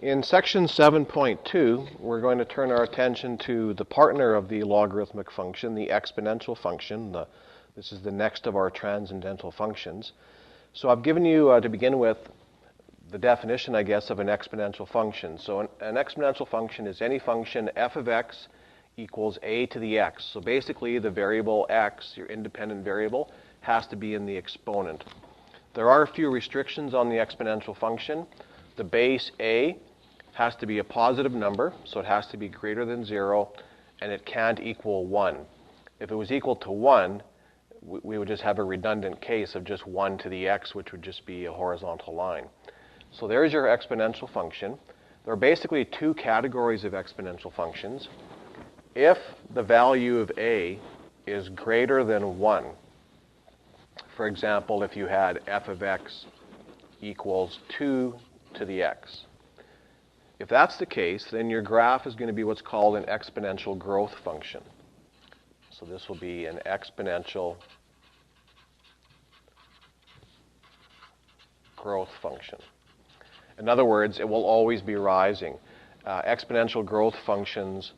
In section 7.2, we're going to turn our attention to the partner of the logarithmic function, the exponential function. This is the next of our transcendental functions. So I've given you, to begin with, the definition, I guess, of an exponential function. So an exponential function is any function f of x equals a to the x. So basically, the variable x, your independent variable, has to be in the exponent. There are a few restrictions on the exponential function. The base a has to be a positive number, so it has to be greater than 0, and it can't equal 1. If it was equal to 1, we would just have a redundant case of just 1 to the x, which would just be a horizontal line. So there's your exponential function. There are basically two categories of exponential functions. If the value of a is greater than 1, for example, if you had f of x equals 2 to the x, if that's the case, then your graph is going to be what's called an exponential growth function. So this will be an exponential growth function. In other words, it will always be rising. Exponential growth functions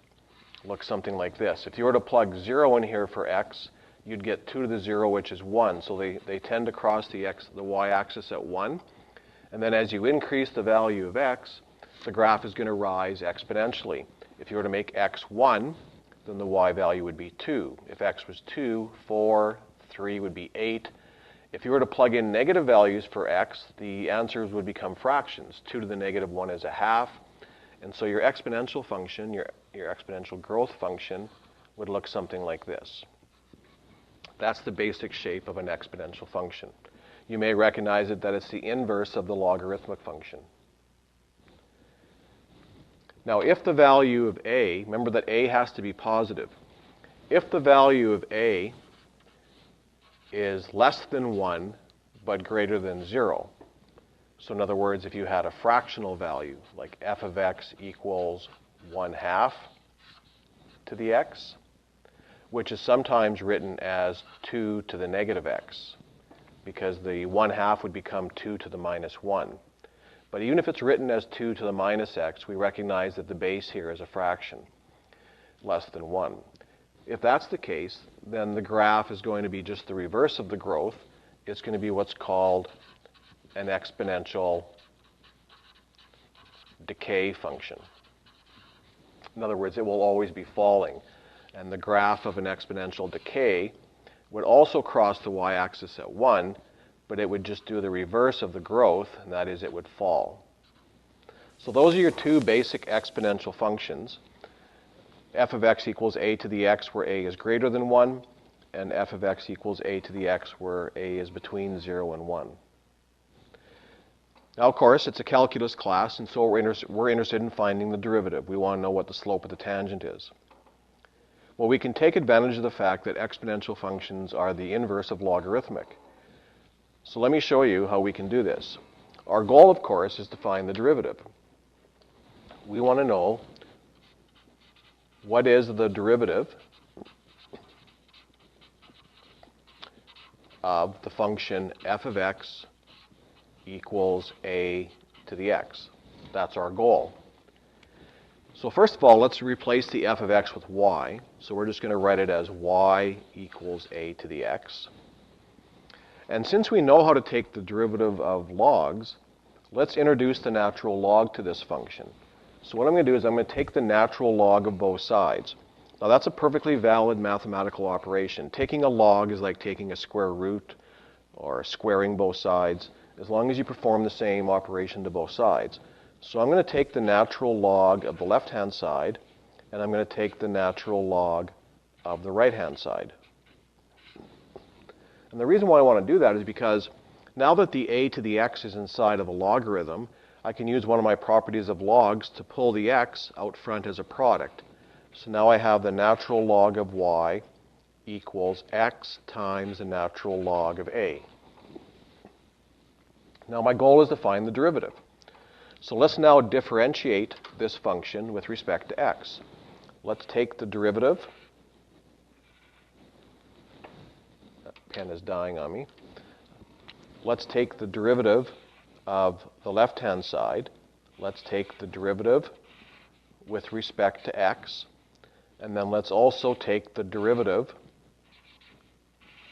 look something like this. If you were to plug 0 in here for x, you'd get 2 to the 0, which is 1. So they tend to cross the y-axis at 1. And then as you increase the value of x, the graph is going to rise exponentially. If you were to make x 1, then the y value would be 2. If x was 2, 4, 3 would be 8. If you were to plug in negative values for x, the answers would become fractions. 2 to the negative 1 is a half. And so your exponential function, your exponential growth function, would look something like this. That's the basic shape of an exponential function. You may recognize it that it's the inverse of the logarithmic function. Now, if the value of a, remember that a has to be positive. If the value of a is less than 1 but greater than 0, so in other words, if you had a fractional value, like f of x equals 1/2 to the x, which is sometimes written as 2 to the negative x, because the 1/2 would become 2 to the minus 1. But even if it's written as 2 to the minus x, we recognize that the base here is a fraction, less than 1. If that's the case, then the graph is going to be just the reverse of the growth. It's going to be what's called an exponential decay function. In other words, it will always be falling. And the graph of an exponential decay would also cross the y-axis at 1, but it would just do the reverse of the growth, and that is it would fall. So those are your two basic exponential functions. F of x equals a to the x where a is greater than 1, and f of x equals a to the x where a is between 0 and 1. Now, of course, it's a calculus class, and so we're interested in finding the derivative. We want to know what the slope of the tangent is. Well, we can take advantage of the fact that exponential functions are the inverse of logarithmic. So let me show you how we can do this. Our goal, of course, is to find the derivative. We want to know what is the derivative of the function f of x equals a to the x. That's our goal. So first of all, let's replace the f of x with y. So we're just going to write it as y equals a to the x. And since we know how to take the derivative of logs, let's introduce the natural log to this function. So what I'm going to do is I'm going to take the natural log of both sides. Now that's a perfectly valid mathematical operation. Taking a log is like taking a square root or squaring both sides, as long as you perform the same operation to both sides. So I'm going to take the natural log of the left-hand side, and I'm going to take the natural log of the right-hand side. And the reason why I want to do that is because now that the a to the x is inside of a logarithm, I can use one of my properties of logs to pull the x out front as a product. So now I have the natural log of y equals x times the natural log of a. Now my goal is to find the derivative. So let's now differentiate this function with respect to x. Let's take the derivative. That pen is dying on me. Let's take the derivative of the left-hand side let's take the derivative with respect to x, and then let's also take the derivative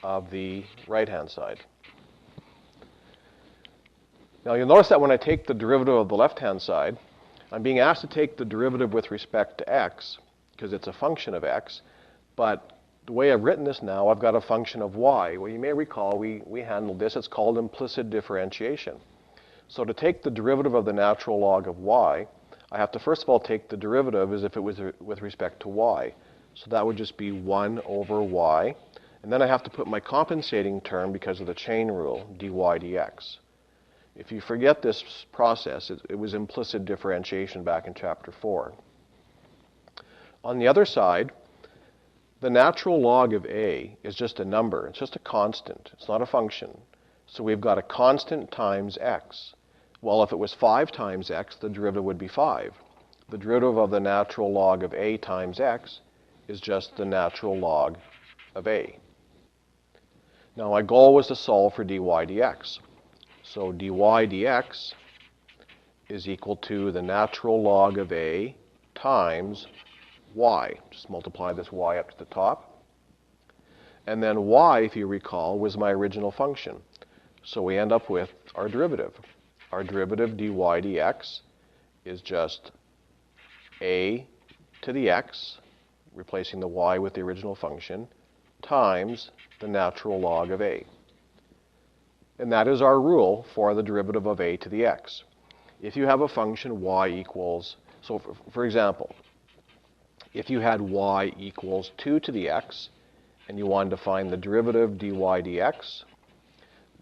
of the right-hand side. Now you'll notice that when I take the derivative of the left-hand side, I'm being asked to take the derivative with respect to x, because it's a function of x, but the way I've written this now, I've got a function of y. Well, you may recall we handled this. It's called implicit differentiation. So to take the derivative of the natural log of y, I have to first of all take the derivative as if it was with respect to y. So that would just be 1 over y. And then I have to put my compensating term because of the chain rule, dy dx. If you forget this process, it was implicit differentiation back in chapter 4. On the other side, the natural log of a is just a number. It's just a constant. It's not a function. So we've got a constant times x. Well, if it was 5 times x, the derivative would be 5. The derivative of the natural log of a times x is just the natural log of a. Now, my goal was to solve for dy dx. So dy dx is equal to the natural log of a times y. Just multiply this y up to the top. And then y, if you recall, was my original function. So we end up with our derivative. Our derivative dy dx is just a to the x, replacing the y with the original function, times the natural log of a. And that is our rule for the derivative of a to the x. If you have a function y equals, so for example, if you had y equals 2 to the x, and you wanted to find the derivative dy dx,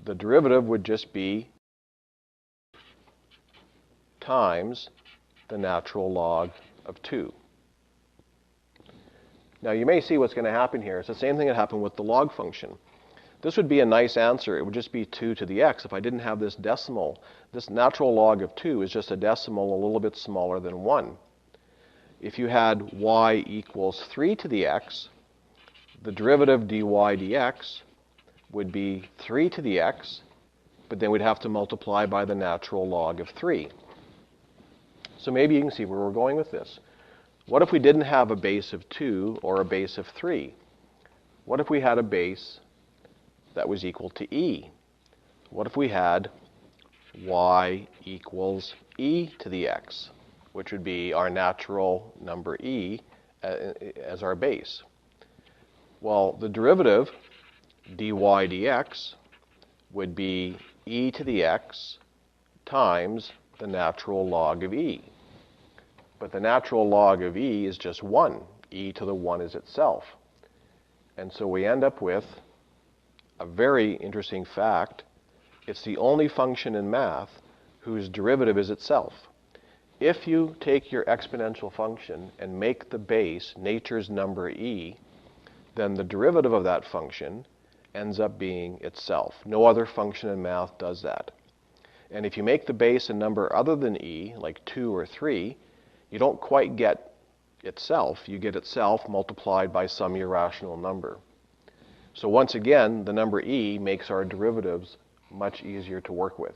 the derivative would just be times the natural log of 2. Now you may see what's going to happen here. It's the same thing that happened with the log function. This would be a nice answer. It would just be 2 to the x if I didn't have this decimal. This natural log of 2 is just a decimal a little bit smaller than 1. If you had y equals 3 to the x, the derivative dy dx would be 3 to the x, but then we'd have to multiply by the natural log of 3. So maybe you can see where we're going with this. What if we didn't have a base of 2 or a base of 3? What if we had a base that was equal to e? What if we had y equals e to the x, which would be our natural number e as our base? Well, the derivative dy dx would be e to the x times the natural log of e. But the natural log of e is just 1. E to the 1 is itself. And so we end up with a very interesting fact. It's the only function in math whose derivative is itself. If you take your exponential function and make the base nature's number e, then the derivative of that function ends up being itself. No other function in math does that. And if you make the base a number other than e, like 2 or 3, you don't quite get itself. You get itself multiplied by some irrational number. So once again, the number e makes our derivatives much easier to work with.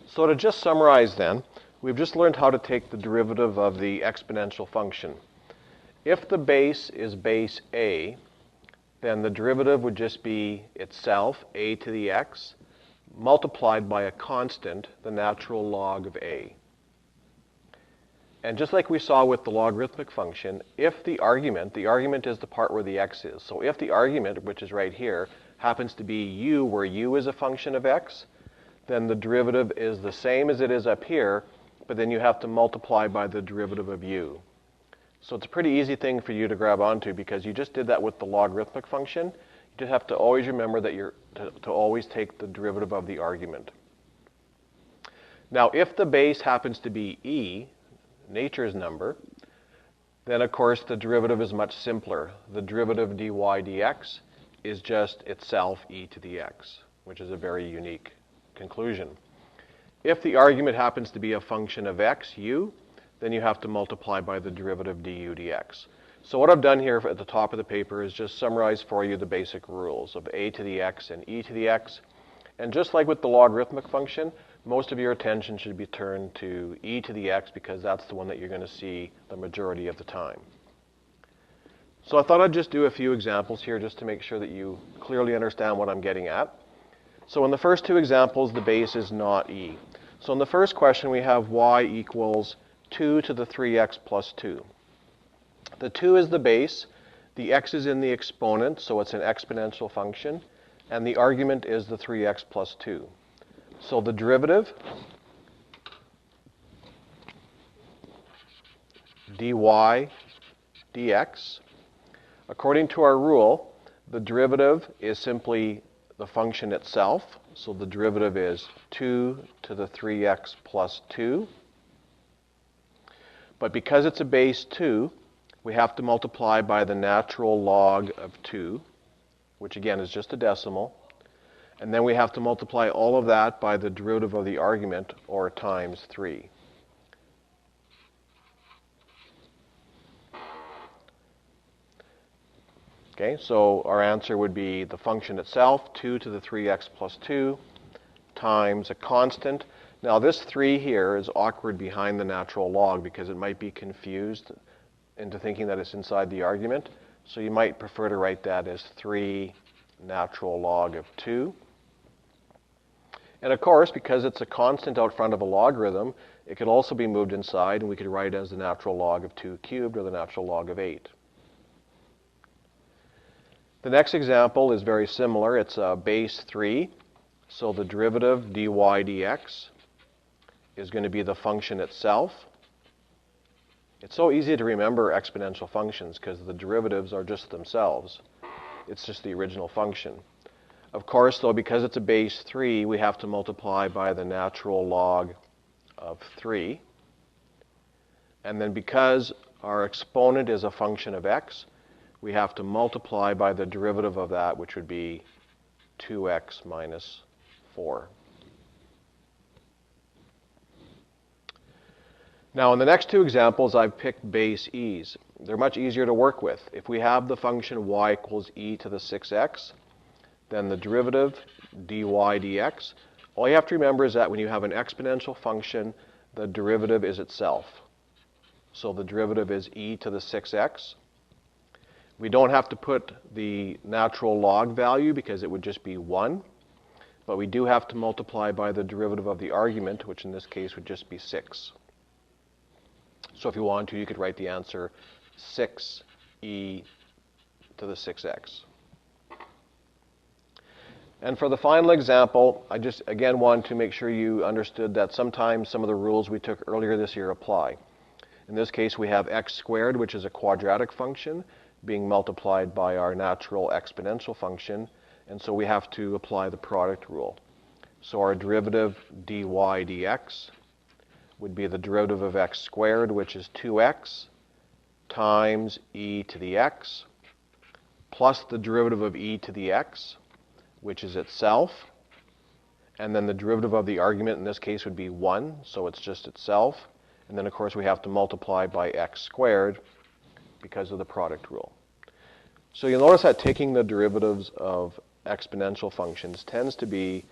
So to just summarize then, we've just learned how to take the derivative of the exponential function. If the base is base a, then the derivative would just be itself, a to the x, multiplied by a constant, the natural log of a. And just like we saw with the logarithmic function, if the argument is the part where the x is. So if the argument, which is right here, happens to be u, where u is a function of x, then the derivative is the same as it is up here, but then you have to multiply by the derivative of u. So it's a pretty easy thing for you to grab onto because you just did that with the logarithmic function. You just have to always remember that to always take the derivative of the argument. Now, if the base happens to be e, nature's number, then of course the derivative is much simpler. The derivative dy dx is just itself e to the x, which is a very unique conclusion. If the argument happens to be a function of x, u, then you have to multiply by the derivative du dx. So what I've done here at the top of the paper is just summarize for you the basic rules of a to the x and e to the x. And just like with the logarithmic function, most of your attention should be turned to e to the x because that's the one that you're going to see the majority of the time. So I thought I'd just do a few examples here just to make sure that you clearly understand what I'm getting at. So in the first two examples, the base is not e. So in the first question, we have y equals 2 to the 3x plus 2. The 2 is the base, the x is in the exponent, so it's an exponential function, and the argument is the 3x plus 2. So the derivative, dy dx, according to our rule, the derivative is simply the function itself. So the derivative is 2 to the 3x plus 2. But because it's a base 2, we have to multiply by the natural log of 2, which again is just a decimal. And then we have to multiply all of that by the derivative of the argument, or times 3. Okay, so our answer would be the function itself, 2 to the 3x plus 2, times a constant. Now this 3 here is awkward behind the natural log because it might be confused into thinking that it's inside the argument. So you might prefer to write that as 3 natural log of 2. And of course, because it's a constant out front of a logarithm, it could also be moved inside, and we could write it as the natural log of 2 cubed or the natural log of 8. The next example is very similar. It's base 3. So the derivative dy dx is going to be the function itself. It's so easy to remember exponential functions because the derivatives are just themselves. It's just the original function. Of course, though, because it's a base 3, we have to multiply by the natural log of 3. And then because our exponent is a function of x, we have to multiply by the derivative of that, which would be 2x minus 4. Now, in the next two examples, I've picked base e's. They're much easier to work with. If we have the function y equals e to the 6x, then the derivative dy dx, all you have to remember is that when you have an exponential function, the derivative is itself. So the derivative is e to the 6x. We don't have to put the natural log value because it would just be 1. But we do have to multiply by the derivative of the argument, which in this case would just be 6. So if you want to, you could write the answer 6e to the 6x. And for the final example, I just again want to make sure you understood that sometimes some of the rules we took earlier this year apply. In this case, we have x squared, which is a quadratic function, being multiplied by our natural exponential function, and so we have to apply the product rule. So our derivative dy dx would be the derivative of x squared, which is 2x, times e to the x, plus the derivative of e to the x, which is itself, and then the derivative of the argument in this case would be 1, so it's just itself, and then of course we have to multiply by x squared because of the product rule. So you'll notice that taking the derivatives of exponential functions tends to be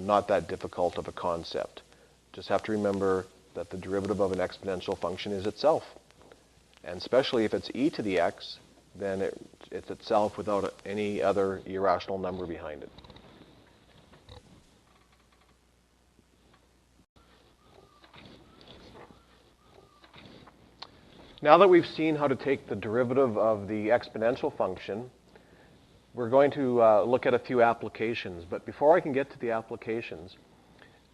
not that difficult of a concept. Just have to remember that the derivative of an exponential function is itself. And especially if it's e to the x, then it's itself without any other irrational number behind it. Now that we've seen how to take the derivative of the exponential function, we're going to look at a few applications. But before I can get to the applications,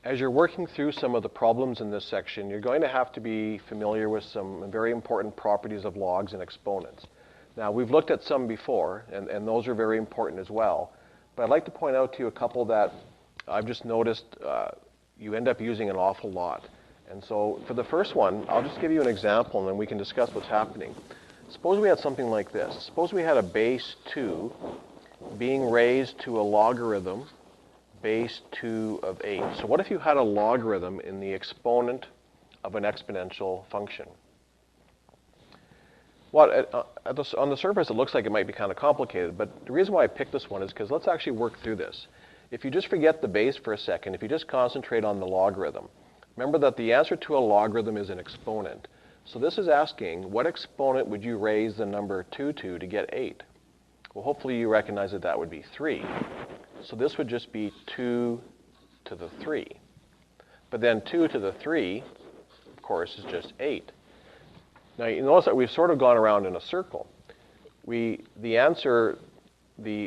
as you're working through some of the problems in this section, you're going to have to be familiar with some very important properties of logs and exponents. Now, we've looked at some before, and those are very important as well. But I'd like to point out to you a couple that I've just noticed you end up using an awful lot. And so for the first one, I'll just give you an example, and then we can discuss what's happening. Suppose we had something like this. Suppose we had a base 2 being raised to a logarithm base 2 of 8. So what if you had a logarithm in the exponent of an exponential function? Well, on the surface, it looks like it might be kind of complicated, but the reason why I picked this one is because let's actually work through this. If you just forget the base for a second, if you just concentrate on the logarithm, remember that the answer to a logarithm is an exponent. So this is asking, what exponent would you raise the number 2 to get 8? Well, hopefully you recognize that that would be 3. So this would just be 2 to the 3. But then 2 to the 3, of course, is just 8. Now, you notice that we've sort of gone around in a circle. The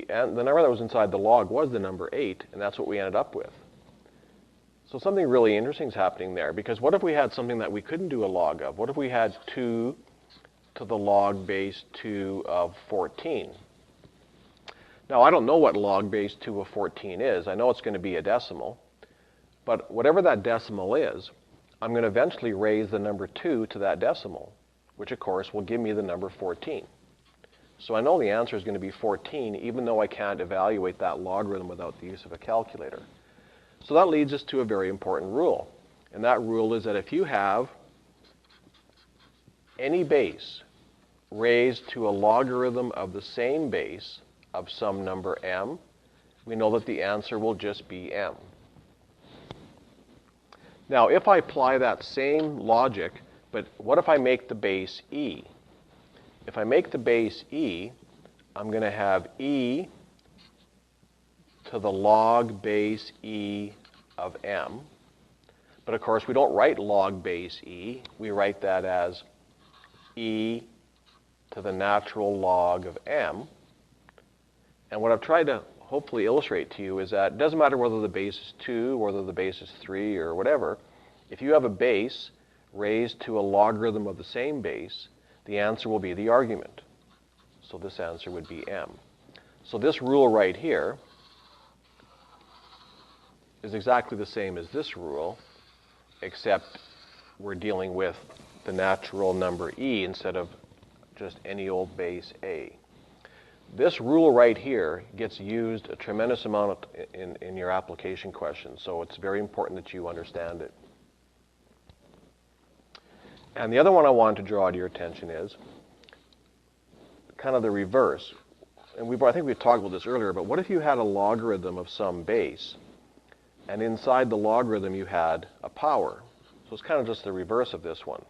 number that was inside the log was the number 8, and that's what we ended up with. So something really interesting is happening there, because what if we had something that we couldn't do a log of? What if we had 2 to the log base 2 of 14? Now, I don't know what log base 2 of 14 is. I know it's going to be a decimal. But whatever that decimal is, I'm going to eventually raise the number 2 to that decimal, which of course will give me the number 14. So I know the answer is going to be 14, even though I can't evaluate that logarithm without the use of a calculator. So that leads us to a very important rule. And that rule is that if you have any base raised to a logarithm of the same base of some number m, we know that the answer will just be m. Now, if I apply that same logic, but what if I make the base e? If I make the base e, I'm going to have e to the log base e of m. But of course, we don't write log base e. We write that as e to the natural log of m. And what I've tried to hopefully illustrate to you is that it doesn't matter whether the base is 2, whether the base is 3, or whatever. If you have a base raised to a logarithm of the same base, the answer will be the argument. So this answer would be m. So this rule right here is exactly the same as this rule, except we're dealing with the natural number e instead of just any old base a. This rule right here gets used a tremendous amount in your application questions, so it's very important that you understand it. And the other one I wanted to draw to your attention is kind of the reverse. And I think we talked about this earlier, but what if you had a logarithm of some base, and inside the logarithm you had a power? So it's kind of just the reverse of this one.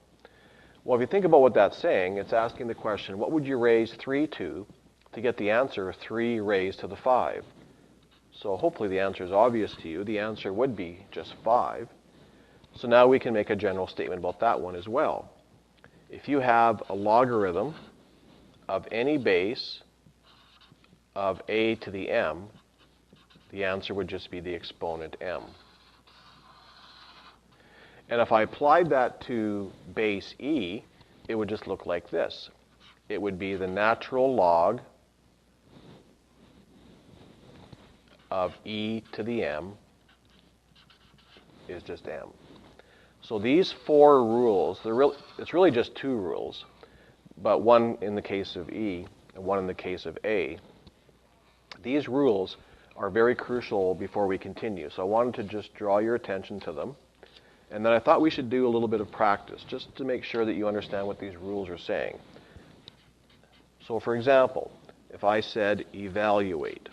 Well, if you think about what that's saying, it's asking the question, what would you raise 3 to get the answer 3 raised to the 5? So hopefully the answer is obvious to you. The answer would be just 5. So now we can make a general statement about that one as well. If you have a logarithm of any base of a to the m, the answer would just be the exponent m. And if I applied that to base e, it would just look like this. It would be the natural log of e to the m is just m. So these 4 rules, it's really just 2 rules, but one in the case of e and one in the case of a. These rules are very crucial before we continue, so I wanted to just draw your attention to them. And then I thought we should do a little bit of practice, just to make sure that you understand what these rules are saying. So for example, if I said evaluate,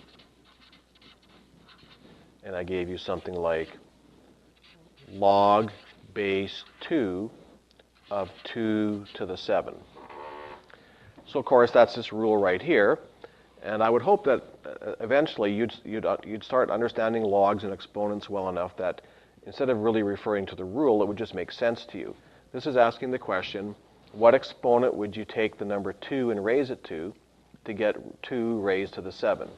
and I gave you something like log base 2 of 2 to the 7. So of course that's this rule right here, and I would hope that eventually you'd start understanding logs and exponents well enough that instead of really referring to the rule, it would just make sense to you. This is asking the question, what exponent would you take the number 2 and raise it to get 2 raised to the 7?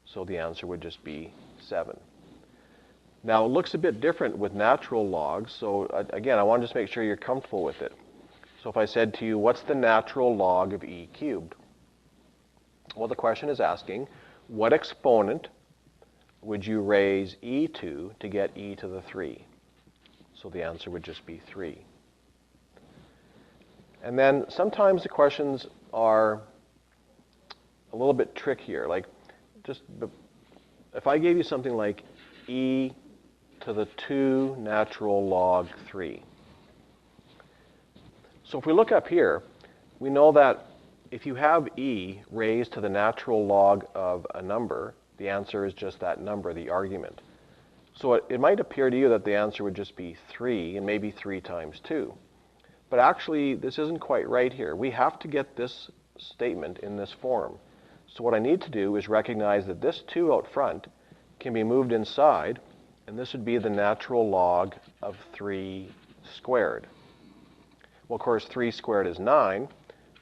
So the answer would just be 7. Now, it looks a bit different with natural logs, so again, I want to just make sure you're comfortable with it. So if I said to you, what's the natural log of e cubed? Well, the question is asking, what exponent would you raise e to get e to the 3? So the answer would just be 3. And then sometimes the questions are a little bit trickier. Like, if I gave you something like e to the 2 natural log 3. So if we look up here, we know that if you have e raised to the natural log of a number, the answer is just that number, the argument. So it might appear to you that the answer would just be 3, and maybe 3 times 2. But actually, this isn't quite right here. We have to get this statement in this form. So what I need to do is recognize that this 2 out front can be moved inside, and this would be the natural log of 3 squared. Well, of course, 3 squared is 9,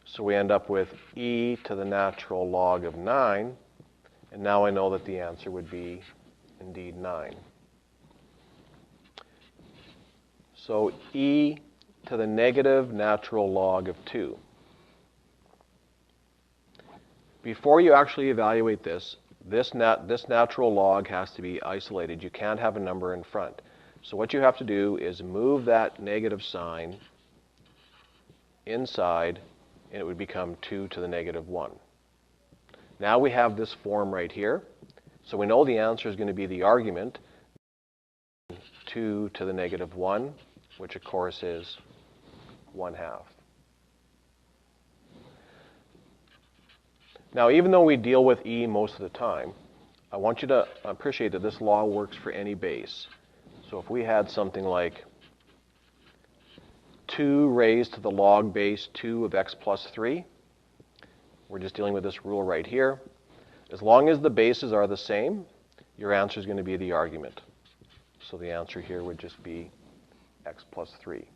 so we end up with e to the natural log of 9, and now I know that the answer would be indeed 9. So e to the negative natural log of 2. Before you actually evaluate this, this natural log has to be isolated. You can't have a number in front. So what you have to do is move that negative sign inside, and it would become 2 to the negative 1. Now we have this form right here. So we know the answer is going to be the argument, 2 to the negative 1, which of course is 1/2. Now, even though we deal with e most of the time, I want you to appreciate that this law works for any base. So if we had something like 2 raised to the log base 2 of x plus 3, we're just dealing with this rule right here. As long as the bases are the same, your answer is going to be the argument. So the answer here would just be x plus 3.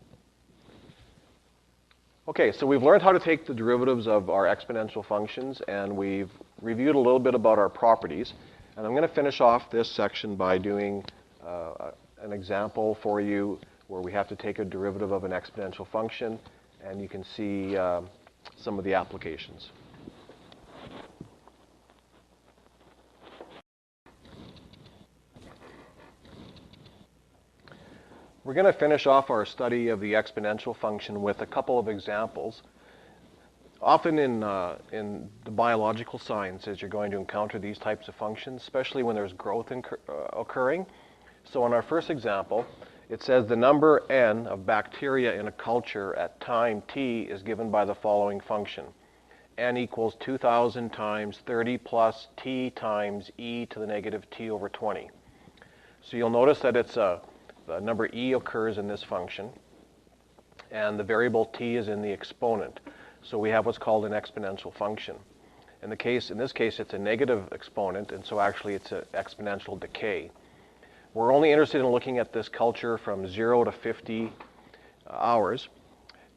Okay, so we've learned how to take the derivatives of our exponential functions, and we've reviewed a little bit about our properties. And I'm going to finish off this section by doing an example for you where we have to take a derivative of an exponential function, and you can see some of the applications. We're going to finish off our study of the exponential function with a couple of examples. Often in the biological sciences, you're going to encounter these types of functions, especially when there's growth occurring. So in our first example, it says the number n of bacteria in a culture at time t is given by the following function. N equals 2,000 times 30 plus t times e to the negative t over 20. So you'll notice that it's the number e occurs in this function, and the variable t is in the exponent. So we have what's called an exponential function. In this case, it's a negative exponent, and so actually it's an exponential decay. We're only interested in looking at this culture from 0 to 50 hours,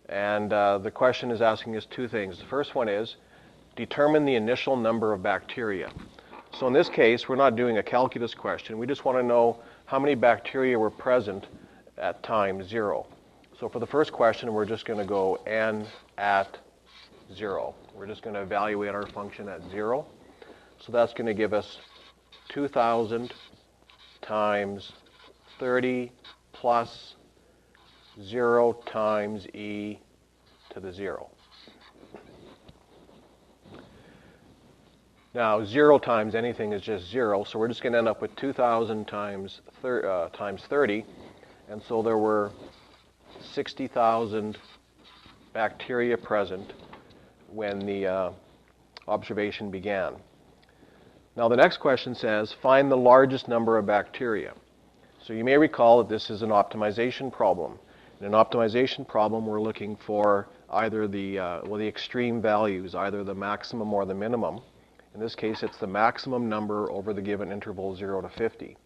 and the question is asking us two things. The first one is, determine the initial number of bacteria. So in this case, we're not doing a calculus question. We just want to know how many bacteria were present at time 0. So for the first question, we're just going to go n at 0. We're just going to evaluate our function at 0. So that's going to give us 2,000 times 30 plus 0 times e to the 0. Now, 0 times anything is just 0, so we're just going to end up with 2,000 times 30, and so there were 60,000 bacteria present when the observation began. Now, the next question says, find the largest number of bacteria. So you may recall that this is an optimization problem. In an optimization problem, we're looking for either the extreme values, either the maximum or the minimum. In this case, it's the maximum number over the given interval 0 to 50.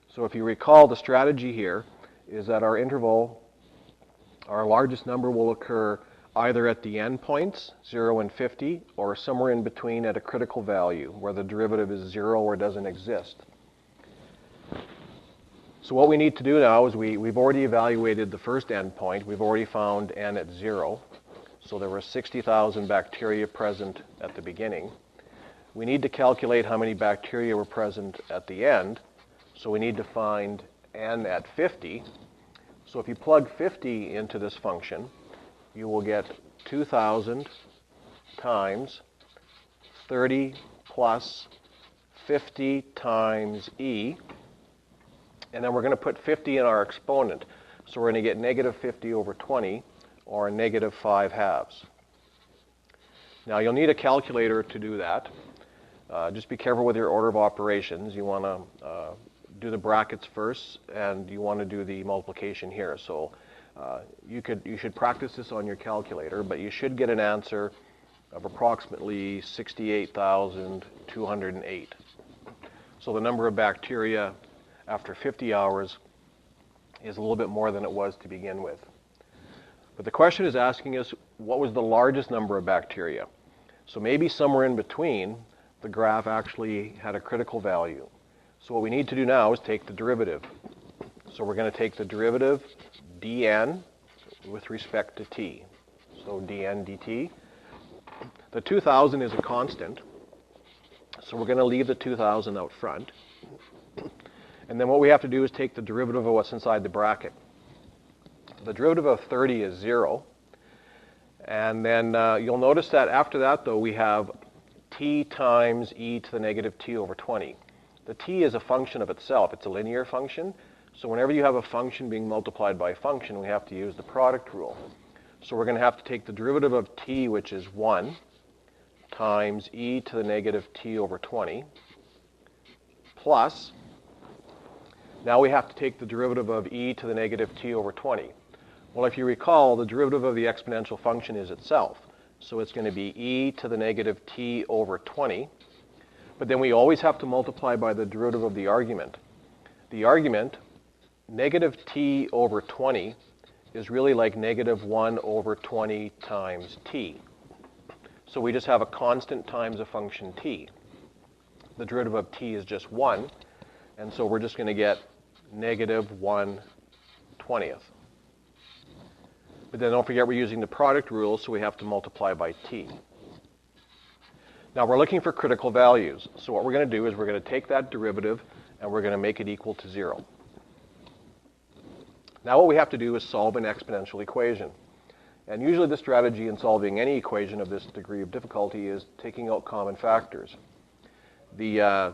So if you recall, the strategy here is that our interval, our largest number will occur either at the endpoints, 0 and 50, or somewhere in between at a critical value where the derivative is 0 or doesn't exist. So what we need to do now is we've already evaluated the first endpoint. We've already found n at 0. So there were 60,000 bacteria present at the beginning. We need to calculate how many bacteria were present at the end. So we need to find n at 50. So if you plug 50 into this function, you will get 2,000 times 30 plus 50 times e. And then we're going to put 50 in our exponent. So we're going to get negative 50 over 20, or negative 5/2. Now you'll need a calculator to do that. Just be careful with your order of operations. You want to do the brackets first, and you want to do the multiplication here. So you should practice this on your calculator, but you should get an answer of approximately 68,208. So the number of bacteria after 50 hours is a little bit more than it was to begin with. But the question is asking us, what was the largest number of bacteria? So maybe somewhere in between, the graph actually had a critical value. So what we need to do now is take the derivative. So we're going to take the derivative dn with respect to t. So dn dt. The 2,000 is a constant, so we're going to leave the 2,000 out front. And then what we have to do is take the derivative of what's inside the bracket. The derivative of 30 is 0. And then you'll notice that after that, though, we have t times e to the negative t over 20. The t is a function of itself. It's a linear function. So whenever you have a function being multiplied by a function, we have to use the product rule. So we're going to have to take the derivative of t, which is 1, times e to the negative t over 20, plus, now we have to take the derivative of e to the negative t over 20. Well, if you recall, the derivative of the exponential function is itself. So it's going to be e to the negative t over 20. But then we always have to multiply by the derivative of the argument. The argument, negative t over 20, is really like negative 1 over 20 times t. So we just have a constant times a function t. The derivative of t is just 1, and so we're just going to get negative 1/20. But then don't forget we're using the product rule, so we have to multiply by t. Now we're looking for critical values. So what we're going to do is we're going to take that derivative and we're going to make it equal to 0. Now what we have to do is solve an exponential equation. And usually the strategy in solving any equation of this degree of difficulty is taking out common factors. The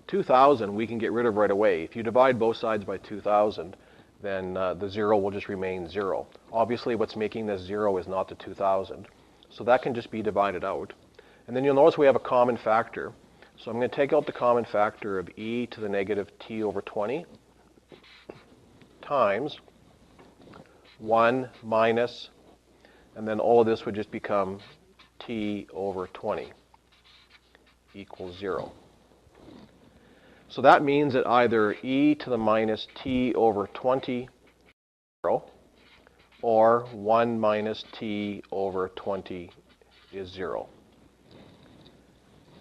2,000 we can get rid of right away. If you divide both sides by 2,000, then the 0 will just remain 0. Obviously what's making this 0 is not the 2,000. So that can just be divided out. And then you'll notice we have a common factor. So I'm going to take out the common factor of e to the negative t over 20 times 1 minus, and then all of this would just become t over 20 equals 0. So that means that either e to the minus t over 20 0, or 1 minus t over 20 is 0.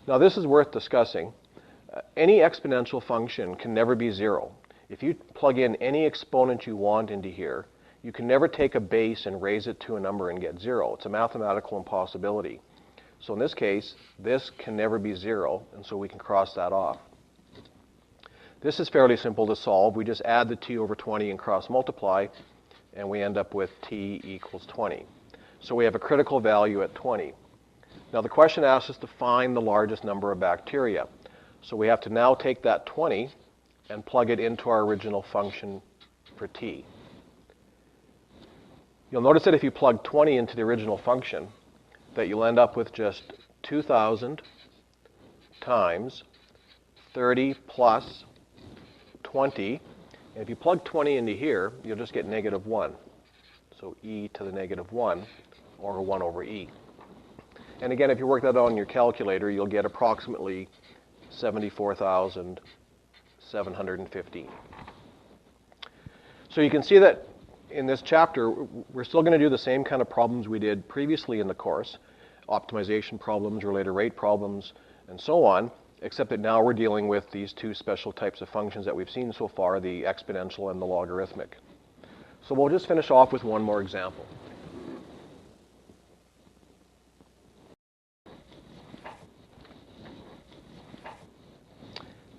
Now this is worth discussing. Any exponential function can never be 0. If you plug in any exponent you want into here, you can never take a base and raise it to a number and get 0. It's a mathematical impossibility. So in this case, this can never be 0, and so we can cross that off. This is fairly simple to solve. We just add the t over 20 and cross multiply, and we end up with t equals 20. So we have a critical value at 20. Now the question asks us to find the largest number of bacteria. So we have to now take that 20 and plug it into our original function for t. You'll notice that if you plug 20 into the original function, that you'll end up with just 2,000 times 30 plus 20. And if you plug 20 into here, you'll just get negative 1. So e to the negative 1, or 1 over e. And again, if you work that out on your calculator, you'll get approximately 74,715. So you can see that in this chapter, we're still going to do the same kind of problems we did previously in the course, optimization problems, related rate problems, and so on, except that now we're dealing with these two special types of functions that we've seen so far, the exponential and the logarithmic. So we'll just finish off with one more example.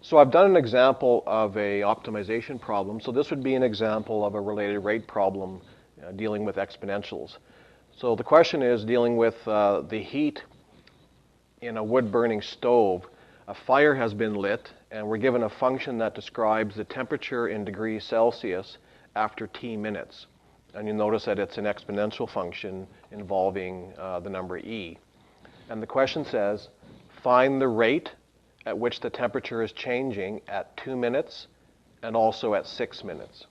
So I've done an example of a optimization problem. So this would be an example of a related rate problem dealing with exponentials. So the question is dealing with the heat in a wood-burning stove. A fire has been lit, and we're given a function that describes the temperature in degrees Celsius after t minutes. And you notice that it's an exponential function involving the number e. And the question says, find the rate at which the temperature is changing at 2 minutes and also at 6 minutes.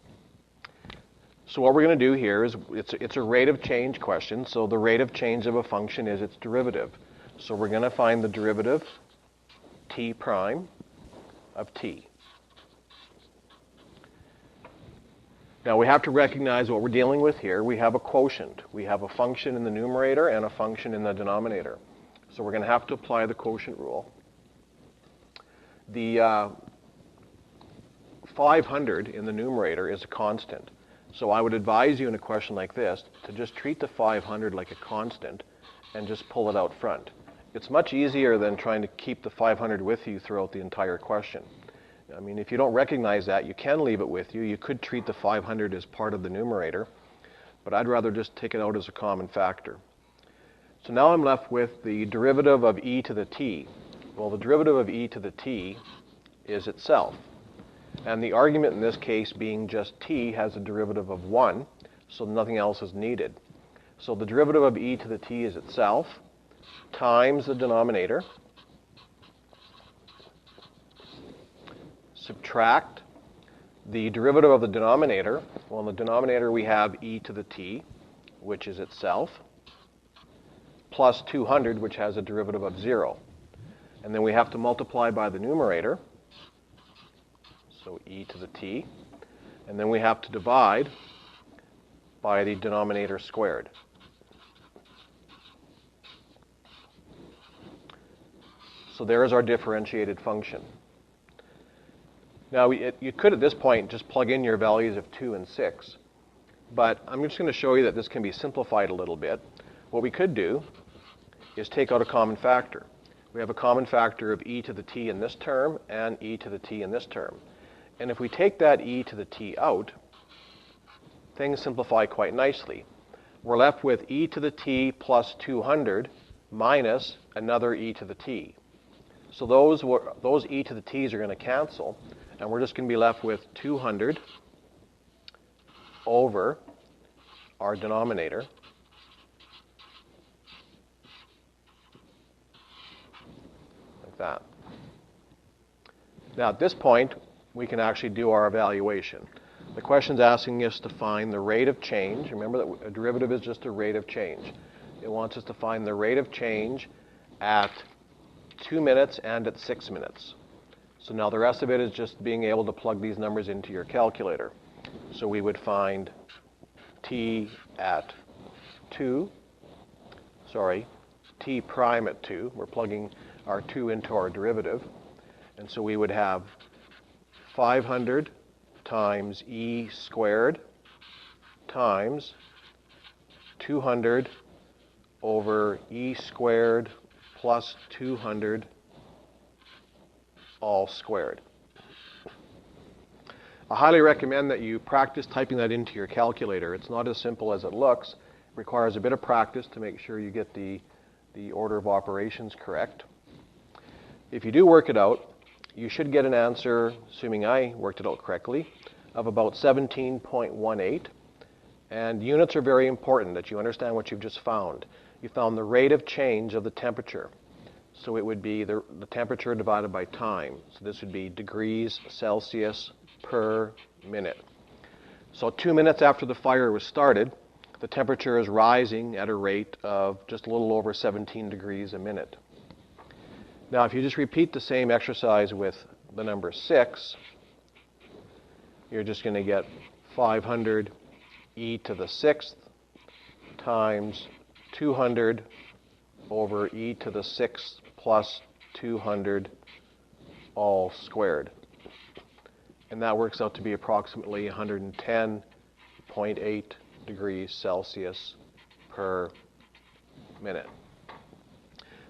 So what we're going to do here is, it's a rate of change question, so the rate of change of a function is its derivative. So we're going to find the derivative t prime of t. Now we have to recognize what we're dealing with here. We have a quotient. We have a function in the numerator and a function in the denominator. So we're going to have to apply the quotient rule. The 500 in the numerator is a constant. So I would advise you in a question like this to just treat the 500 like a constant and just pull it out front. It's much easier than trying to keep the 500 with you throughout the entire question. I mean, if you don't recognize that, you can leave it with you. You could treat the 500 as part of the numerator, but I'd rather just take it out as a common factor. So now I'm left with the derivative of e to the t. Well, the derivative of e to the t is itself. And the argument in this case being just t has a derivative of 1, so nothing else is needed. So the derivative of e to the t is itself times the denominator, subtract the derivative of the denominator. Well, in the denominator we have e to the t, which is itself, plus 200, which has a derivative of 0. And then we have to multiply by the numerator, so e to the t, and then we have to divide by the denominator squared. So there is our differentiated function. Now, you could at this point just plug in your values of 2 and 6, but I'm just going to show you that this can be simplified a little bit. What we could do is take out a common factor. We have a common factor of e to the t in this term and e to the t in this term. And if we take that e to the t out, things simplify quite nicely. We're left with e to the t plus 200 minus another e to the t. So those e to the t's are going to cancel, and we're just going to be left with 200 over our denominator like that. Now at this point, we can actually do our evaluation. The question's asking us to find the rate of change. Remember that a derivative is just a rate of change. It wants us to find the rate of change at 2 minutes and at 6 minutes. So now the rest of it is just being able to plug these numbers into your calculator. So we would find t at 2, t prime at 2. We're plugging our 2 into our derivative. And so we would have 500 times e squared times 200 over e squared plus 200 all squared. I highly recommend that you practice typing that into your calculator. It's not as simple as it looks. It requires a bit of practice to make sure you get the order of operations correct. If you do work it out, you should get an answer, assuming I worked it out correctly, of about 17.18. And units are very important, that you understand what you've just found. You found the rate of change of the temperature. So it would be the temperature divided by time. So this would be degrees Celsius per minute. So 2 minutes after the fire was started, the temperature is rising at a rate of just a little over 17 degrees a minute. Now, if you just repeat the same exercise with the number 6, you're just going to get 500 e to the 6th times 200 over e to the 6th plus 200 all squared. And that works out to be approximately 110.8 degrees Celsius per minute.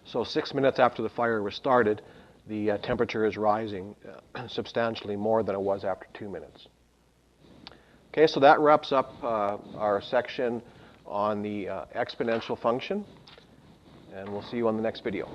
So 6 minutes after the fire was started, the temperature is rising substantially more than it was after 2 minutes. Okay, so that wraps up our section on the exponential function, and we'll see you on the next video.